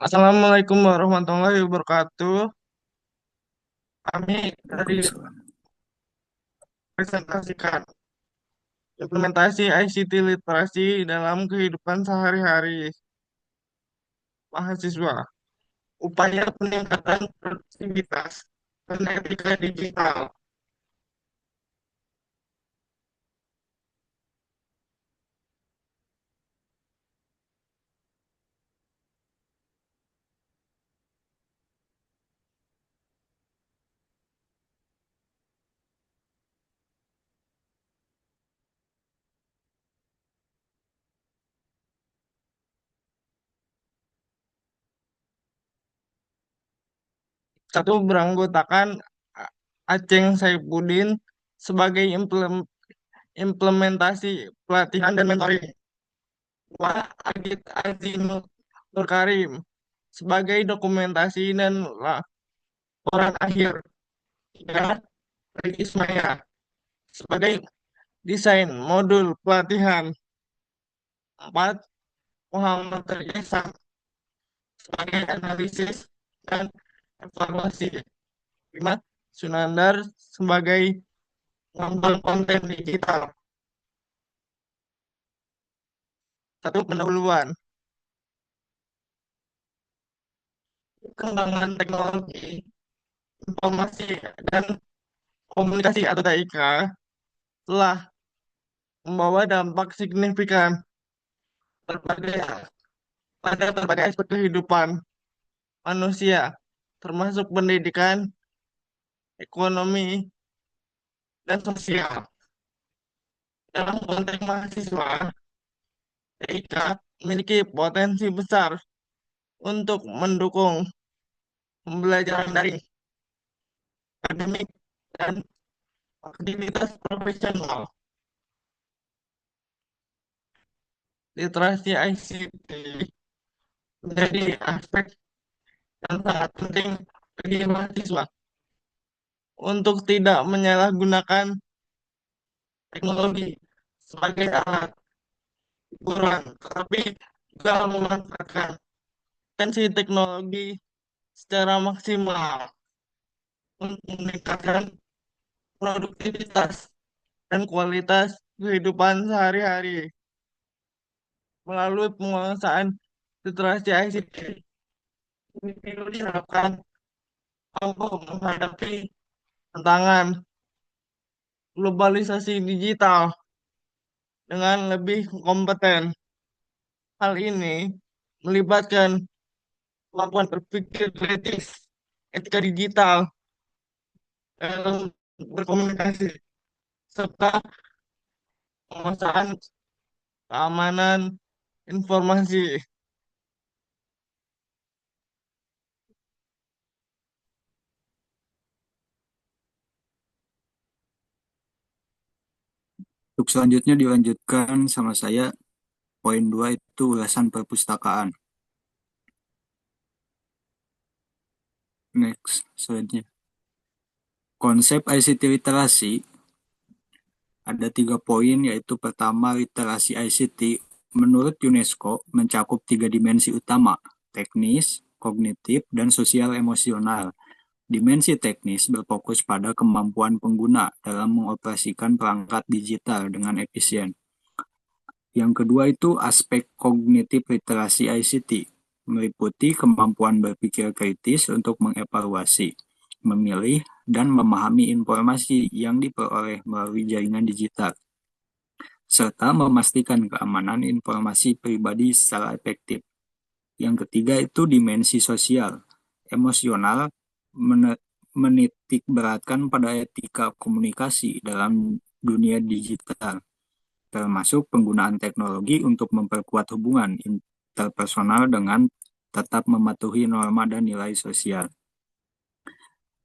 Assalamualaikum warahmatullahi wabarakatuh. Kami dari Waalaikumsalam. presentasikan implementasi ICT literasi dalam kehidupan sehari-hari mahasiswa, upaya peningkatan produktivitas dan etika digital. Satu beranggotakan Aceng Saifuddin sebagai implementasi pelatihan dan mentoring. Dua, Agit Azi Nurkarim sebagai dokumentasi dan laporan akhir. Tiga, Regi Ismaya sebagai desain modul pelatihan. Empat, Muhammad Terjesa sebagai analisis dan evaluasi. Lima, Sunandar sebagai pengembangan konten digital. Satu, pendahuluan. Perkembangan teknologi, informasi, dan komunikasi atau TIK telah membawa dampak signifikan berbagai pada berbagai aspek kehidupan manusia, termasuk pendidikan, ekonomi, dan sosial. Dalam konteks mahasiswa, TIK memiliki potensi besar untuk mendukung pembelajaran daring, akademik, dan aktivitas profesional. Literasi ICT menjadi aspek yang sangat penting bagi mahasiswa untuk tidak menyalahgunakan teknologi sebagai alat hiburan, tetapi juga memanfaatkan potensi teknologi secara maksimal untuk meningkatkan produktivitas dan kualitas kehidupan sehari-hari melalui penguasaan literasi ICT. Individu diharapkan mampu menghadapi tantangan globalisasi digital dengan lebih kompeten. Hal ini melibatkan kemampuan berpikir kritis, etika digital, dalam berkomunikasi, serta penguasaan keamanan informasi. Untuk selanjutnya dilanjutkan sama saya, poin 2 itu ulasan perpustakaan. Next, selanjutnya. Konsep ICT literasi ada 3 poin, yaitu pertama, literasi ICT menurut UNESCO mencakup 3 dimensi utama, teknis, kognitif, dan sosial emosional. Dimensi teknis berfokus pada kemampuan pengguna dalam mengoperasikan perangkat digital dengan efisien. Yang kedua itu aspek kognitif literasi ICT, meliputi kemampuan berpikir kritis untuk mengevaluasi, memilih, dan memahami informasi yang diperoleh melalui jaringan digital, serta memastikan keamanan informasi pribadi secara efektif. Yang ketiga itu dimensi sosial, emosional, menitik beratkan pada etika komunikasi dalam dunia digital, termasuk penggunaan teknologi untuk memperkuat hubungan interpersonal dengan tetap mematuhi norma dan nilai sosial.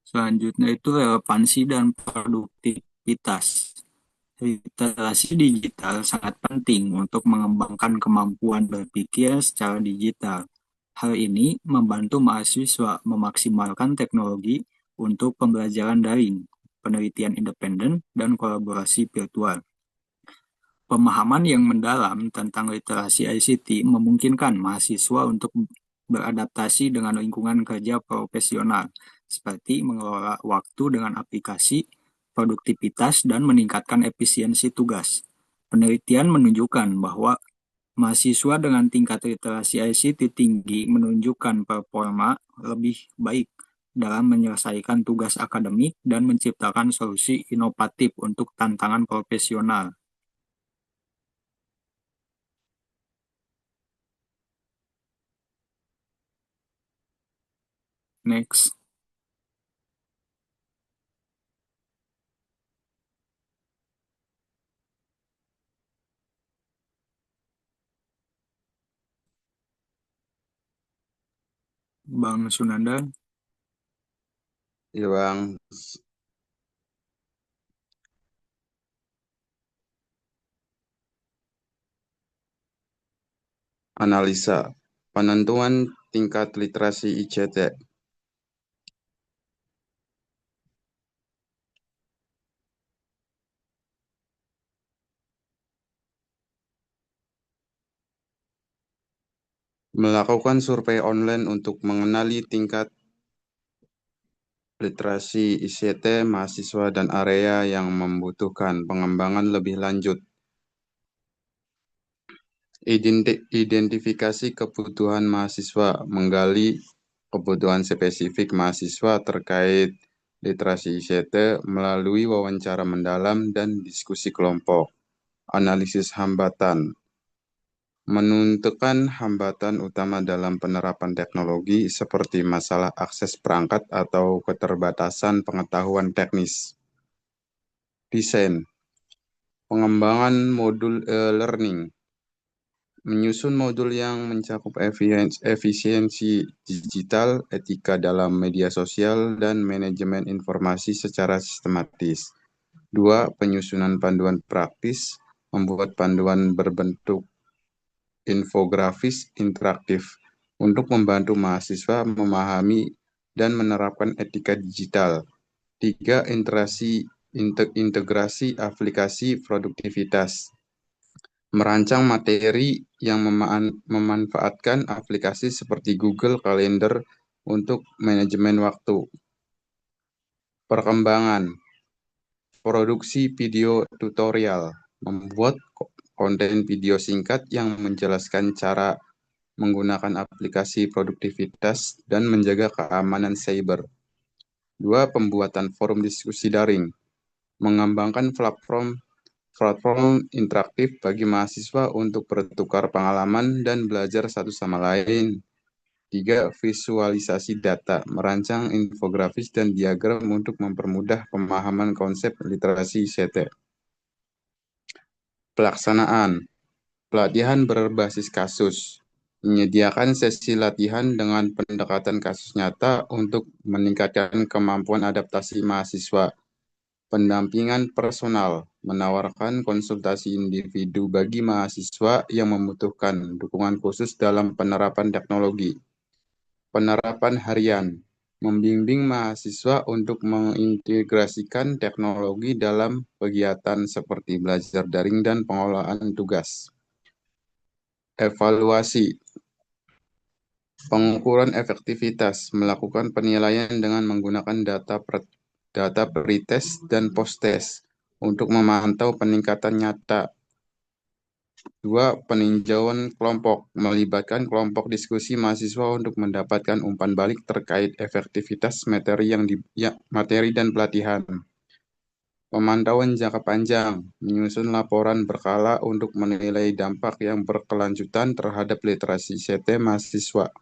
Selanjutnya itu relevansi dan produktivitas. Literasi digital sangat penting untuk mengembangkan kemampuan berpikir secara digital. Hal ini membantu mahasiswa memaksimalkan teknologi untuk pembelajaran daring, penelitian independen, dan kolaborasi virtual. Pemahaman yang mendalam tentang literasi ICT memungkinkan mahasiswa untuk beradaptasi dengan lingkungan kerja profesional, seperti mengelola waktu dengan aplikasi, produktivitas, dan meningkatkan efisiensi tugas. Penelitian menunjukkan bahwa mahasiswa dengan tingkat literasi ICT tinggi menunjukkan performa lebih baik dalam menyelesaikan tugas akademik dan menciptakan solusi inovatif untuk tantangan profesional. Next, Bang Sunanda. Iya Bang, analisa penentuan tingkat literasi ICT. Melakukan survei online untuk mengenali tingkat literasi ICT mahasiswa dan area yang membutuhkan pengembangan lebih lanjut. Identifikasi kebutuhan mahasiswa, menggali kebutuhan spesifik mahasiswa terkait literasi ICT melalui wawancara mendalam dan diskusi kelompok. Analisis hambatan, menentukan hambatan utama dalam penerapan teknologi seperti masalah akses perangkat atau keterbatasan pengetahuan teknis. Desain, pengembangan modul learning, menyusun modul yang mencakup efisiensi digital, etika dalam media sosial, dan manajemen informasi secara sistematis. 2. Penyusunan panduan praktis, membuat panduan berbentuk infografis interaktif untuk membantu mahasiswa memahami dan menerapkan etika digital. 3. Integrasi aplikasi produktivitas, merancang materi yang memanfaatkan aplikasi seperti Google Calendar untuk manajemen waktu. Perkembangan, produksi video tutorial, membuat konten video singkat yang menjelaskan cara menggunakan aplikasi produktivitas dan menjaga keamanan cyber. 2. Pembuatan forum diskusi daring, mengembangkan platform interaktif bagi mahasiswa untuk bertukar pengalaman dan belajar satu sama lain. 3. Visualisasi data, merancang infografis dan diagram untuk mempermudah pemahaman konsep literasi ICT. Pelaksanaan, pelatihan berbasis kasus, menyediakan sesi latihan dengan pendekatan kasus nyata untuk meningkatkan kemampuan adaptasi mahasiswa. Pendampingan personal, menawarkan konsultasi individu bagi mahasiswa yang membutuhkan dukungan khusus dalam penerapan teknologi. Penerapan harian, membimbing mahasiswa untuk mengintegrasikan teknologi dalam kegiatan seperti belajar daring dan pengolahan tugas. Evaluasi, pengukuran efektivitas, melakukan penilaian dengan menggunakan data pretest dan post-test untuk memantau peningkatan nyata. 2. Peninjauan kelompok, melibatkan kelompok diskusi mahasiswa untuk mendapatkan umpan balik terkait efektivitas materi dan pelatihan. Pemantauan jangka panjang, menyusun laporan berkala untuk menilai dampak yang berkelanjutan terhadap literasi ICT mahasiswa.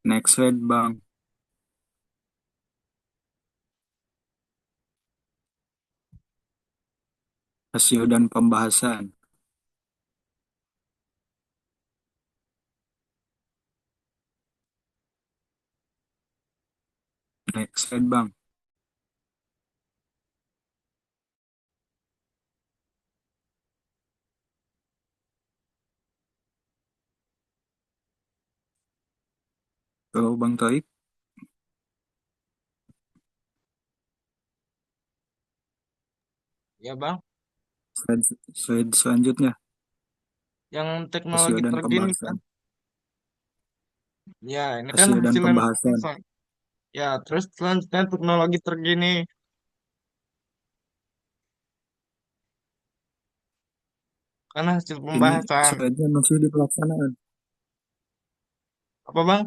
Next slide, Bang. Hasil dan pembahasan. Next slide, Bang. Halo, Bang Toib. Ya Bang, Slide selanjutnya, yang hasil teknologi dan terkini kan. pembahasan. Ya, ini kan Hasil dan hasil dan pembahasan. pembahasan. Ya, terus selanjutnya teknologi terkini. Karena hasil Ini pembahasan. slide-nya masih di pelaksanaan. Apa Bang?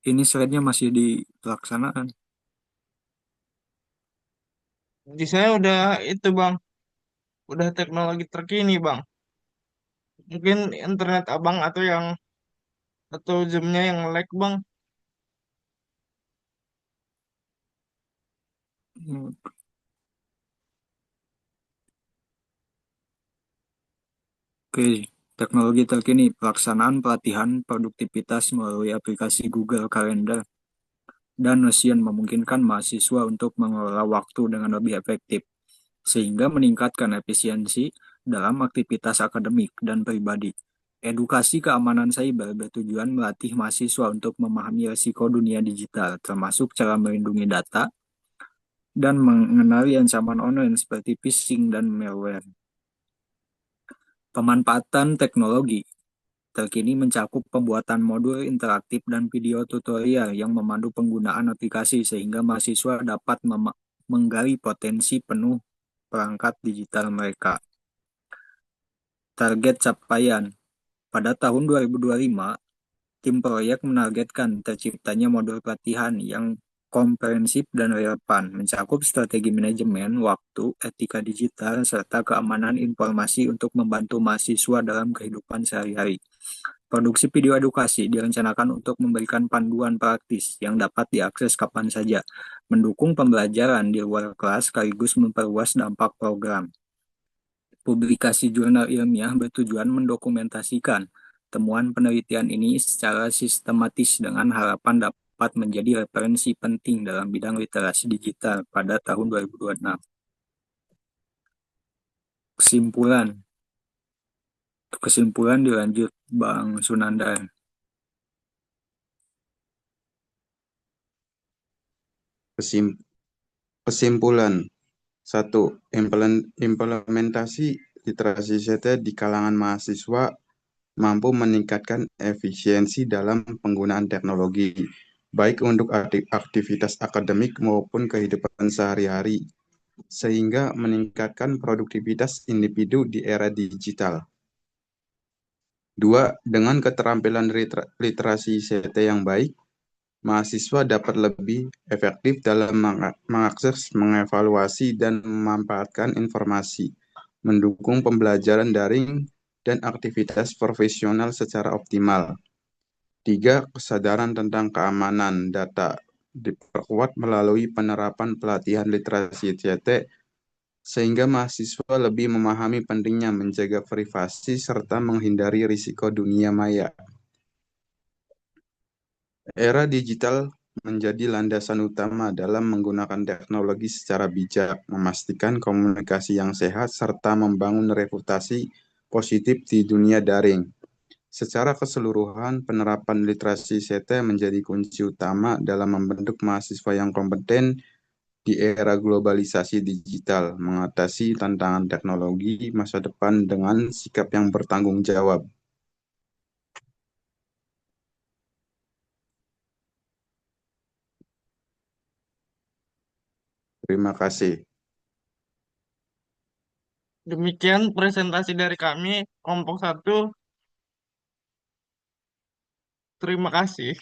Ini slide-nya masih di pelaksanaan. Di saya udah itu Bang. Udah teknologi terkini Bang. Mungkin internet Abang atau zoomnya yang lag Bang. Hmm, Oke, teknologi terkini, pelaksanaan pelatihan produktivitas melalui aplikasi Google Calendar dan Notion memungkinkan mahasiswa untuk mengelola waktu dengan lebih efektif, sehingga meningkatkan efisiensi dalam aktivitas akademik dan pribadi. Edukasi keamanan cyber bertujuan melatih mahasiswa untuk memahami risiko dunia digital, termasuk cara melindungi data dan mengenali ancaman online seperti phishing dan malware. Pemanfaatan teknologi terkini mencakup pembuatan modul interaktif dan video tutorial yang memandu penggunaan aplikasi sehingga mahasiswa dapat menggali potensi penuh perangkat digital mereka. Target capaian. Pada tahun 2025, tim proyek menargetkan terciptanya modul pelatihan yang komprehensif dan relevan, mencakup strategi manajemen waktu, etika digital, serta keamanan informasi untuk membantu mahasiswa dalam kehidupan sehari-hari. Produksi video edukasi direncanakan untuk memberikan panduan praktis yang dapat diakses kapan saja, mendukung pembelajaran di luar kelas sekaligus memperluas dampak program. Publikasi jurnal ilmiah bertujuan mendokumentasikan temuan penelitian ini secara sistematis dengan harapan dapat menjadi referensi penting dalam bidang literasi digital pada tahun 2026. Kesimpulan. Kesimpulan dilanjut Bang Sunandar. Kesim- Kesimpulan. Satu, implementasi literasi CT di kalangan mahasiswa mampu meningkatkan efisiensi dalam penggunaan teknologi, baik untuk aktivitas akademik maupun kehidupan sehari-hari, sehingga meningkatkan produktivitas individu di era digital. Dua, dengan keterampilan literasi CT yang baik, mahasiswa dapat lebih efektif dalam mengakses, mengevaluasi, dan memanfaatkan informasi, mendukung pembelajaran daring dan aktivitas profesional secara optimal. Tiga, kesadaran tentang keamanan data diperkuat melalui penerapan pelatihan literasi CT sehingga mahasiswa lebih memahami pentingnya menjaga privasi serta menghindari risiko dunia maya. Era digital menjadi landasan utama dalam menggunakan teknologi secara bijak, memastikan komunikasi yang sehat, serta membangun reputasi positif di dunia daring. Secara keseluruhan, penerapan literasi CT menjadi kunci utama dalam membentuk mahasiswa yang kompeten di era globalisasi digital, mengatasi tantangan teknologi masa depan dengan sikap yang bertanggung jawab. Terima kasih. Demikian presentasi dari kami, kelompok satu. Terima kasih.